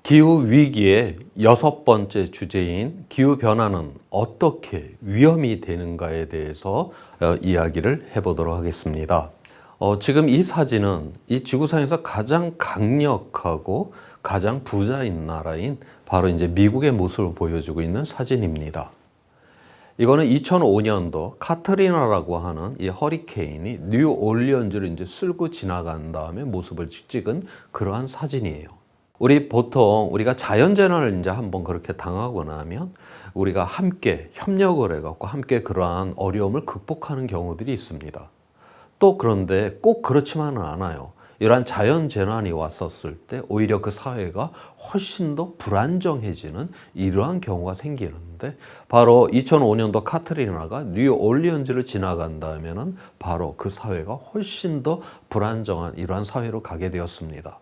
기후위기의 6번째 주제인 기후변화는 어떻게 위험이 되는가에 대해서 이야기를 해보도록 하겠습니다. 지금 이 사진은 이 지구상에서 가장 강력하고 가장 부자인 나라인 바로 이제 미국의 모습을 보여주고 있는 사진입니다. 이거는 2005년도 카트리나라고 하는 이 허리케인이 뉴올리언즈를 이제 쓸고 지나간 다음에 모습을 찍은 그러한 사진이에요. 우리가 자연재난을 이제 한번 그렇게 당하고 나면 우리가 함께 협력을 해갖고 함께 그러한 어려움을 극복하는 경우들이 있습니다. 또 그런데 꼭 그렇지만은 않아요. 이러한 자연재난이 왔었을 때 오히려 그 사회가 훨씬 더 불안정해지는 이러한 경우가 생기는데 바로 2005년도 카트리나가 뉴올리언즈를 지나간 다음에는 바로 그 사회가 훨씬 더 불안정한 이러한 사회로 가게 되었습니다.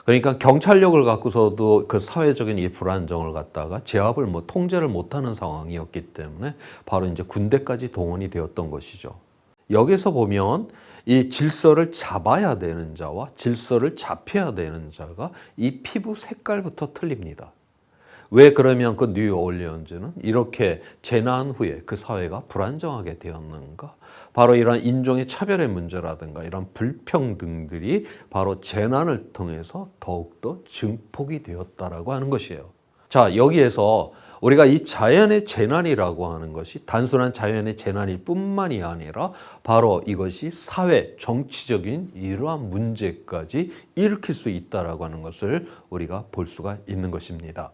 그러니까 경찰력을 갖고서도 그 사회적인 이 불안정을 갖다가 제압을 통제를 못하는 상황이었기 때문에 바로 이제 군대까지 동원이 되었던 것이죠. 여기서 보면 이 질서를 잡아야 되는 자와 질서를 잡혀야 되는 자가 이 피부 색깔부터 틀립니다. 왜 그러면 그 뉴올리언즈는 이렇게 재난 후에 그 사회가 불안정하게 되었는가? 바로 이런 인종의 차별의 문제라든가 이런 불평등들이 바로 재난을 통해서 더욱더 증폭이 되었다라고 하는 것이에요. 자, 여기에서 우리가 이 자연의 재난이라고 하는 것이 단순한 자연의 재난일 뿐만이 아니라 바로 이것이 사회, 정치적인 이러한 문제까지 일으킬 수 있다라고 하는 것을 우리가 볼 수가 있는 것입니다.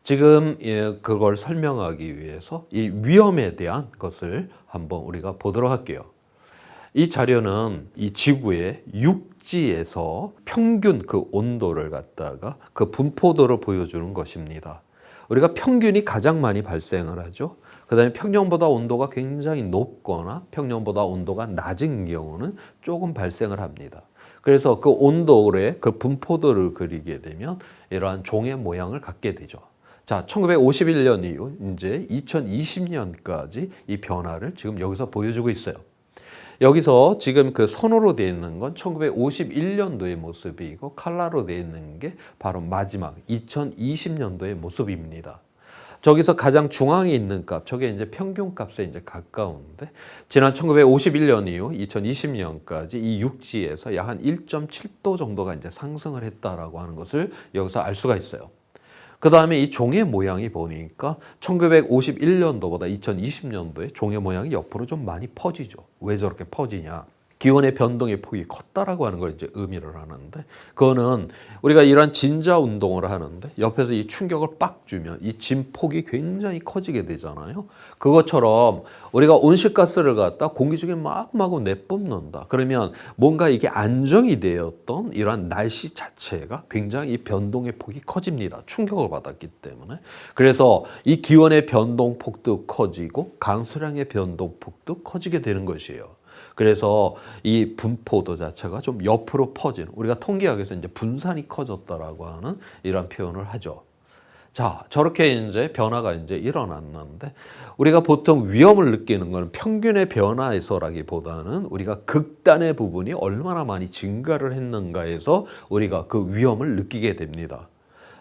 지금 그걸 설명하기 위해서 이 위험에 대한 것을 한번 우리가 보도록 할게요. 이 자료는 이 지구의 육지에서 평균 그 온도를 갖다가 그 분포도를 보여주는 것입니다. 우리가 평균이 가장 많이 발생을 하죠. 그 다음에 평년보다 온도가 굉장히 높거나 평년보다 온도가 낮은 경우는 조금 발생을 합니다. 그래서 그 온도의 그 분포도를 그리게 되면 이러한 종의 모양을 갖게 되죠. 자, 1951년 이후 이제 2020년까지 이 변화를 지금 여기서 보여주고 있어요. 여기서 지금 그 선호로 되어 있는 건 1951년도의 모습이고 칼라로 되어 있는 게 바로 마지막 2020년도의 모습입니다. 저기서 가장 중앙에 있는 값, 저게 이제 평균 값에 이제 가까운데 지난 1951년 이후 2020년까지 이 육지에서 약 한 1.7도 정도가 이제 상승을 했다라고 하는 것을 여기서 알 수가 있어요. 그 다음에 이 종의 모양이 보니까 1951년도보다 2020년도에 종의 모양이 옆으로 좀 많이 퍼지죠. 왜 저렇게 퍼지냐? 기온의 변동의 폭이 컸다라고 하는 걸 이제 의미를 하는데, 그거는 우리가 이러한 진자 운동을 하는데 옆에서 이 충격을 빡 주면 이 진폭이 굉장히 커지게 되잖아요. 그것처럼 우리가 온실가스를 갖다 공기 중에 마구마구 내뿜는다. 그러면 뭔가 이게 안정이 되었던 이러한 날씨 자체가 굉장히 이 변동의 폭이 커집니다. 충격을 받았기 때문에. 그래서 이 기온의 변동폭도 커지고 강수량의 변동폭도 커지게 되는 것이에요. 그래서 이 분포도 자체가 좀 옆으로 퍼지는, 우리가 통계학에서 이제 분산이 커졌다라고 하는 이런 표현을 하죠. 자, 저렇게 이제 변화가 이제 일어났는데 우리가 보통 위험을 느끼는 건 평균의 변화에서라기보다는 우리가 극단의 부분이 얼마나 많이 증가를 했는가에서 우리가 그 위험을 느끼게 됩니다.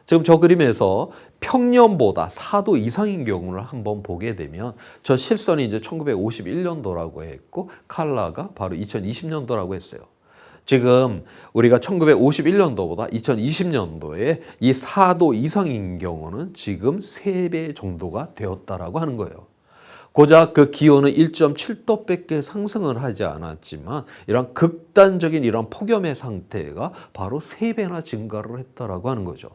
지금 저 그림에서 평년보다 4도 이상인 경우를 한번 보게 되면 저 실선이 이제 1951년도라고 했고 칼라가 바로 2020년도라고 했어요. 지금 우리가 1951년도보다 2020년도에 이 4도 이상인 경우는 지금 3배 정도가 되었다라고 하는 거예요. 고작 그 기온은 1.7도밖에 상승을 하지 않았지만 이런 극단적인 이런 폭염의 상태가 바로 3배나 증가를 했다라고 하는 거죠.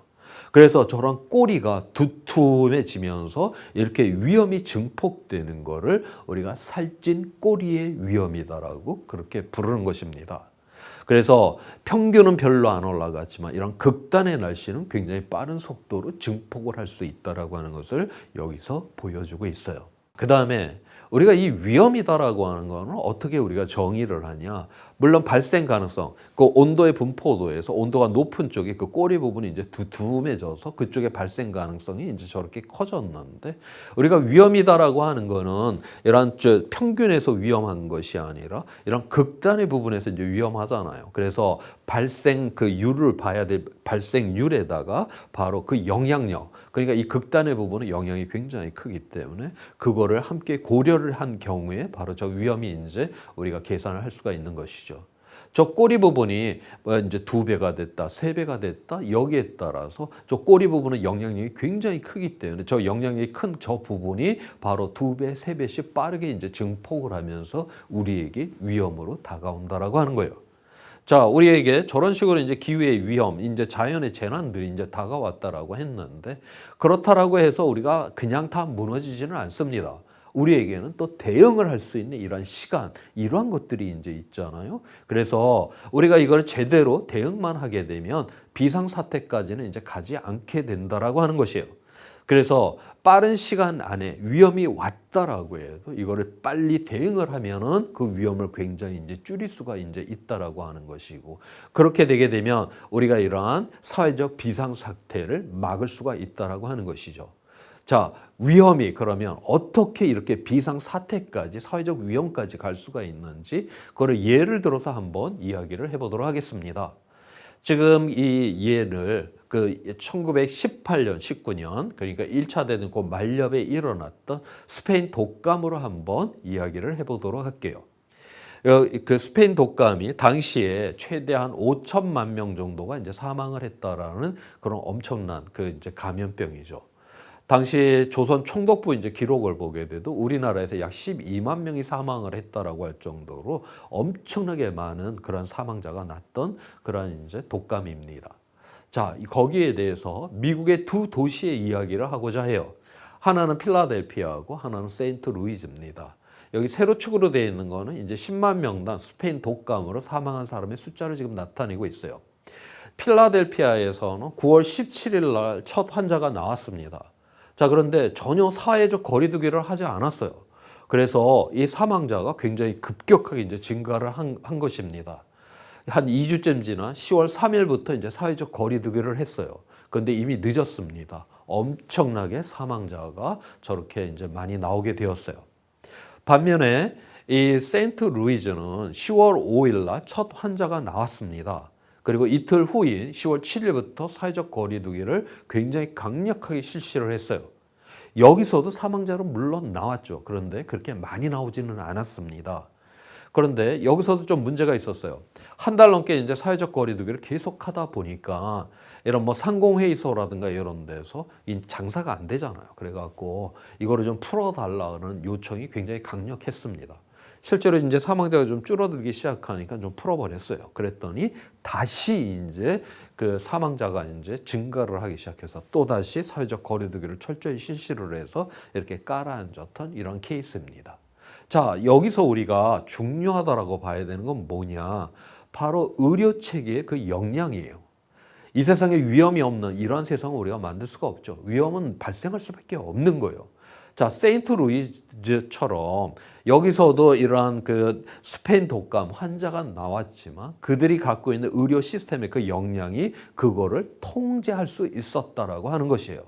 그래서 저런 꼬리가 두툼해지면서 이렇게 위험이 증폭되는 거를 우리가 살찐 꼬리의 위험이다라고 그렇게 부르는 것입니다. 그래서 평균은 별로 안 올라갔지만 이런 극단의 날씨는 굉장히 빠른 속도로 증폭을 할 수 있다라고 하는 것을 여기서 보여주고 있어요. 그 다음에 우리가 이 위험이다라고 하는 거는 어떻게 우리가 정의를 하냐? 물론 발생 가능성, 그 온도의 분포도에서 온도가 높은 쪽이 그 꼬리 부분이 이제 두툼해져서 그쪽에 발생 가능성이 이제 저렇게 커졌는데, 우리가 위험이다라고 하는 거는 이런 평균에서 위험한 것이 아니라 이런 극단의 부분에서 이제 위험하잖아요. 그래서 발생 그 율을 봐야 될 발생률에다가 바로 그 영향력, 그러니까 이 극단의 부분은 영향이 굉장히 크기 때문에 그거를 함께 고려를 한 경우에 바로 저 위험이 이제 우리가 계산을 할 수가 있는 것이죠. 저 꼬리 부분이 이제 2배가 됐다, 3배가 됐다, 여기에 따라서 저 꼬리 부분은 영향력이 굉장히 크기 때문에 저 영향력이 큰 저 부분이 바로 2배, 3배씩 빠르게 이제 증폭을 하면서 우리에게 위험으로 다가온다라고 하는 거예요. 자, 우리에게 저런 식으로 이제 기후의 위험, 이제 자연의 재난들이 이제 다가왔다라고 했는데, 그렇다라고 해서 우리가 그냥 다 무너지지는 않습니다. 우리에게는 또 대응을 할 수 있는 이러한 시간, 이러한 것들이 이제 있잖아요. 그래서 우리가 이걸 제대로 대응만 하게 되면 비상사태까지는 이제 가지 않게 된다라고 하는 것이에요. 그래서 빠른 시간 안에 위험이 왔다라고 해도 이거를 빨리 대응을 하면은 그 위험을 굉장히 이제 줄일 수가 이제 있다라고 하는 것이고, 그렇게 되게 되면 우리가 이러한 사회적 비상사태를 막을 수가 있다라고 하는 것이죠. 자, 위험이 그러면 어떻게 이렇게 비상사태까지, 사회적 위험까지 갈 수가 있는지, 그걸 예를 들어서 한번 이야기를 해보도록 하겠습니다. 지금 이 예를 그 1918년, 19년, 그러니까 1차 대전 그 말렵에 일어났던 스페인 독감으로 한번 이야기를 해보도록 할게요. 그 스페인 독감이 당시에 최대한 5천만 명 정도가 이제 사망을 했다라는 그런 엄청난 그 이제 감염병이죠. 당시 조선 총독부 이제 기록을 보게 돼도 우리나라에서 약 12만 명이 사망을 했다라고 할 정도로 엄청나게 많은 그런 사망자가 났던 그런 이제 독감입니다. 자, 거기에 대해서 미국의 두 도시의 이야기를 하고자 해요. 하나는 필라델피아하고 하나는 세인트루이즈입니다. 여기 세로축으로 되어 있는 거는 이제 10만 명당 스페인 독감으로 사망한 사람의 숫자를 지금 나타내고 있어요. 필라델피아에서는 9월 17일 날 첫 환자가 나왔습니다. 자, 그런데 전혀 사회적 거리두기를 하지 않았어요. 그래서 이 사망자가 굉장히 급격하게 이제 증가를 한 것입니다. 한 2주쯤 지난 10월 3일부터 이제 사회적 거리두기를 했어요. 그런데 이미 늦었습니다. 엄청나게 사망자가 저렇게 이제 많이 나오게 되었어요. 반면에 이 세인트루이즈는 10월 5일 날 첫 환자가 나왔습니다. 그리고 이틀 후인 10월 7일부터 사회적 거리두기를 굉장히 강력하게 실시를 했어요. 여기서도 사망자는 물론 나왔죠. 그런데 그렇게 많이 나오지는 않았습니다. 그런데 여기서도 좀 문제가 있었어요. 한 달 넘게 이제 사회적 거리두기를 계속 하다 보니까 이런 뭐 상공회의소라든가 이런 데서 이 장사가 안 되잖아요. 그래갖고 이거를 좀 풀어달라는 요청이 굉장히 강력했습니다. 실제로 이제 사망자가 좀 줄어들기 시작하니까 좀 풀어버렸어요. 그랬더니 다시 이제 그 사망자가 이제 증가를 하기 시작해서 또다시 사회적 거리두기를 철저히 실시를 해서 이렇게 깔아앉았던 이런 케이스입니다. 자, 여기서 우리가 중요하다라고 봐야 되는 건 뭐냐? 바로 의료 체계의 그 역량이에요. 이 세상에 위험이 없는 이러한 세상을 우리가 만들 수가 없죠. 위험은 발생할 수밖에 없는 거예요. 자, 세인트루이즈처럼 여기서도 이러한 그 스페인 독감 환자가 나왔지만 그들이 갖고 있는 의료 시스템의 그 역량이 그거를 통제할 수 있었다라고 하는 것이에요.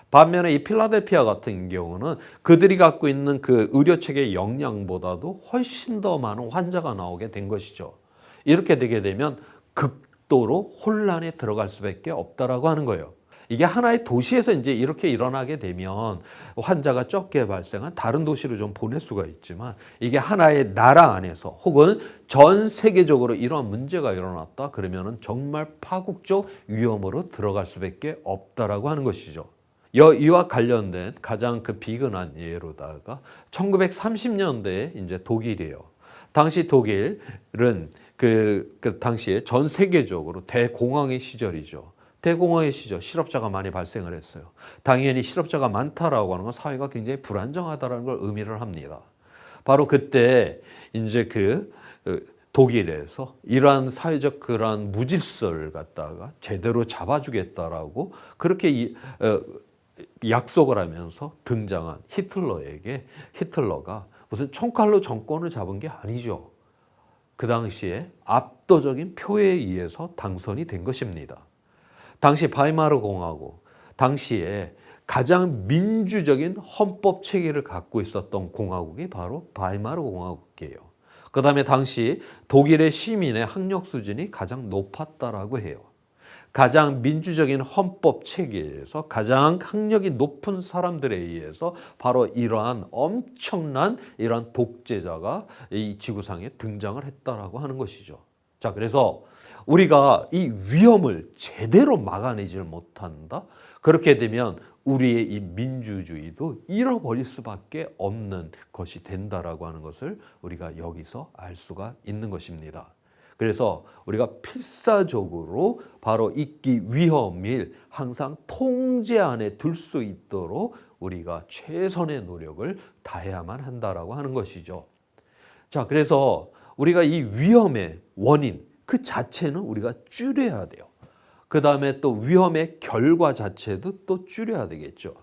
반면에 이 필라델피아 같은 경우는 그들이 갖고 있는 그 의료 체계의 역량보다도 훨씬 더 많은 환자가 나오게 된 것이죠. 이렇게 되게 되면 극도로 혼란에 들어갈 수밖에 없다라고 하는 거예요. 이게 하나의 도시에서 이제 이렇게 일어나게 되면 환자가 적게 발생한 다른 도시로 좀 보낼 수가 있지만, 이게 하나의 나라 안에서 혹은 전 세계적으로 이러한 문제가 일어났다 그러면은 정말 파국적 위험으로 들어갈 수밖에 없다라고 하는 것이죠. 이와 관련된 가장 그 비근한 예로다가 1930년대에 이제 독일이에요. 당시 독일은 그 당시에 전 세계적으로 대공황의 시절이죠. 대공황의 시절, 실업자가 많이 발생을 했어요. 당연히 실업자가 많다라고 하는 건 사회가 굉장히 불안정하다라는 걸 의미를 합니다. 바로 그때 이제 독일에서 이러한 사회적 그러한 무질서를 갖다가 제대로 잡아주겠다라고 그렇게 약속을 하면서 등장한 히틀러에게 히틀러가 무슨 총칼로 정권을 잡은 게 아니죠. 그 당시에 압도적인 표에 의해서 당선이 된 것입니다. 당시 바이마르 공화국, 당시에 가장 민주적인 헌법 체계를 갖고 있었던 공화국이 바로 바이마르 공화국이에요. 그 다음에 당시 독일의 시민의 학력 수준이 가장 높았다라고 해요. 가장 민주적인 헌법 체계에서 가장 학력이 높은 사람들에 의해서 바로 이러한 엄청난 이러한 독재자가 이 지구상에 등장을 했다라고 하는 것이죠. 자, 그래서 우리가 이 위험을 제대로 막아내질 못한다. 그렇게 되면 우리의 이 민주주의도 잃어버릴 수밖에 없는 것이 된다라고 하는 것을 우리가 여기서 알 수가 있는 것입니다. 그래서 우리가 필사적으로 바로 이 위험을 항상 통제 안에 들 수 있도록 우리가 최선의 노력을 다해야만 한다라고 하는 것이죠. 자, 그래서 우리가 이 위험의 원인 그 자체는 우리가 줄여야 돼요. 그 다음에 또 위험의 결과 자체도 또 줄여야 되겠죠.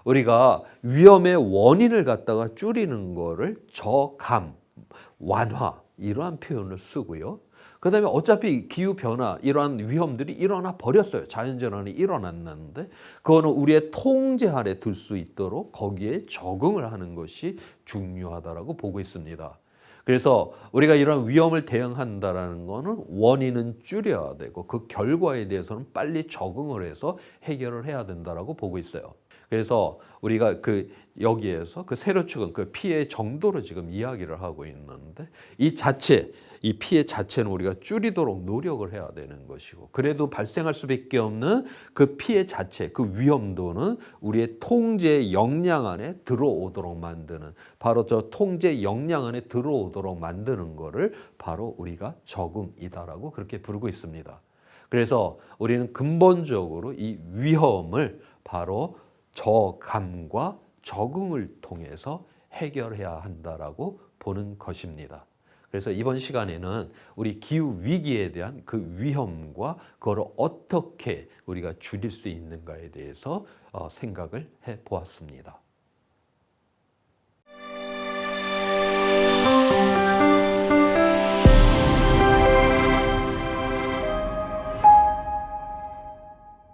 우리가 위험의 원인을 갖다가 줄이는 거를 저감, 완화 이러한 표현을 쓰고요. 그 다음에 어차피 기후변화 이러한 위험들이 일어나 버렸어요. 자연재난이 일어났는데 그거는 우리의 통제 아래 들 수 있도록 거기에 적응을 하는 것이 중요하다고 보고 있습니다. 그래서 우리가 이런 위험을 대응한다라는 것은 원인은 줄여야 되고 그 결과에 대해서는 빨리 적응을 해서 해결을 해야 된다라고 보고 있어요. 그래서 우리가 여기에서 세로축은 피해 정도로 지금 이야기를 하고 있는데 이 피해 자체는 우리가 줄이도록 노력을 해야 되는 것이고 그래도 발생할 수밖에 없는 그 피해 자체, 그 위험도는 우리의 통제 역량 안에 들어오도록 만드는 바로 저 통제 역량 안에 들어오도록 만드는 거를 바로 우리가 적응이다라고 그렇게 부르고 있습니다. 그래서 우리는 근본적으로 이 위험을 바로 저감과 적응을 통해서 해결해야 한다라고 보는 것입니다. 그래서 이번 시간에는 우리 기후 위기에 대한 그 위험과 그걸 어떻게 우리가 줄일 수 있는가에 대해서 생각을 해 보았습니다.